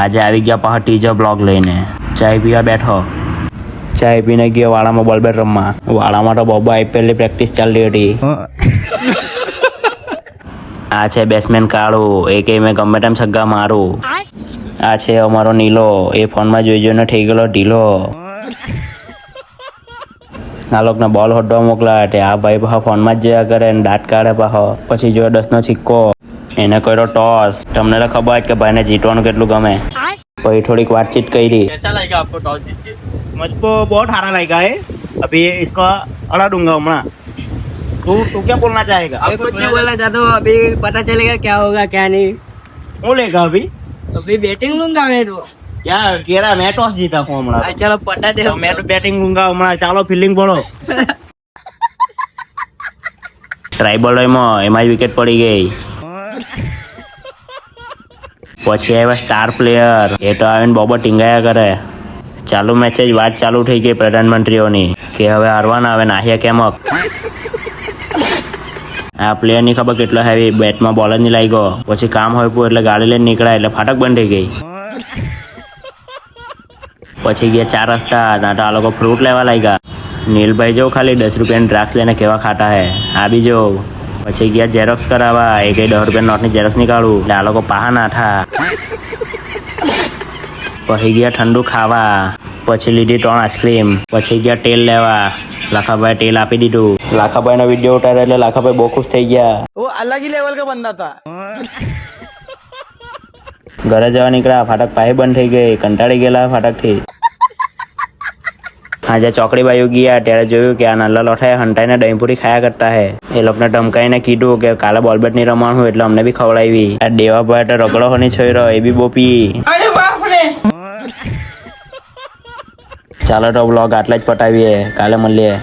આજે આવી ગયા પાછા ટીજર બ્લોગ લઈને ચાય પીવા બેઠો. ચાય પીને ગયો વાળામાં બોલ બેટ રમવા. વાળામાં તો બહુ IPL ની પ્રેક્ટિસ ચાલી હતી. આ છે બેટ્સમેન કાળુ, એ કે મેં ગમે તેમ છગ્ગા મારું. આ છે અમારો નીલો, એ ફોનમાં જોઈ જોઈને થઈ ગયેલો ઢીલો. આ લોકોને બોલ હોડવા મોકલા તે આ ભાઈ પાછો ફોનમાં જ જોયા કરે ને દાંત કાઢે પાછો. પછી જોયો 10 નો સિક્કો, એને કર્યો ટોસ. તમને તો ખબર જ કે ભાઈને જીતવાનું કેટલું ગમે. પછી થોડીક વાતચીત કરી. कैसा लगा आपको टॉस जीत के? मुझको बहुत हारा लगा है. अभी इसको अड़ा दूंगा हमारा. तू क्या बोलना चाहेगा? मैं कुछ नहीं बोलना चाहता हूँ. अभी पता चलेगा क्या होगा क्या नहीं. वो लेगा अभी अभी बैटिंग लूंगा मैं तो. क्या कह रहा? मैं टॉस जीता हूँ हमारा. चलो पता दे. तो मैं तो बैटिंग लूंगा हमारा. चालो फील्डिंग बोलो. ટ્રાયબલ એમાં જ વિકેટ પડી ગઈ. પછી આવ્યા સ્ટાર પ્લેયર, એ તો આવીને બોબો ટીંગાયા કરે. ચાલુ મેચે જ વાત ચાલુ થઈ ગઈ પ્રધાનમંત્રીઓની કે હવે હારવાના, હવે નાહ્યા કેમક. આ પ્લેયરની ખબર કેટલો હેવી, બેટમાં બોલ જ નહીં લાગ્યો. પછી કામ હોય એટલે ગાડી લઈને નીકળ્યા એટલે ફાટક બંધ થઈ ગઈ. પછી ગયા 4 રસ્તા, ત્યાં તો આ લોકો ફ્રૂટ લેવા લાગ્યા. નીલભાઈ જો ખાલી 10 રૂપિયાની દ્રાક્ષ લઈને કેવા ખાટા હે, આ બી જો. પછી ગયા ઝેરોક્સ કરાવવા, એ કઈ 10 રૂપિયા નોટની ઝેરોક્સ નીકાળું એટલે આ લોકો પાહા નાઠા. પછી ગયા ઠંડુ ખાવા. પછી લીધી 3 આઈસ્ક્રીમ. પછી ગયા તેલ લેવા, લાખાભાઈ તેલ આપી દીધું. લાખાભાઈનો વિડીયો ઉતાર્યો એટલે લાખાભાઈ બહુ ખુશ થઈ ગયા. वो अलग ही लेवल का बंदा था. ઘરે જવા નીકળ્યા, ફાટક પાહી બંધ થઈ ગઈ. કંટાળી ગયેલા ફાટકથી. આજે ચોકડી બાજુ ગયા ત્યારે જોયું કે આ નાના લોઠાએ હંટાઈને દહીંપુરી ખાયા કરતા હે. એ લોકોને ધમકાઈને કીધું કે કાલે બોલ બેટ નહીં રમવાનું એટલે અમને બી ખવડાવી. આ દેવાભાઈ તો રગડો હોની છોયરો, એ બી બોપી. ચાલો તો બ્લોગ આટલા જ પટાવીએ, કાલે મળીએ.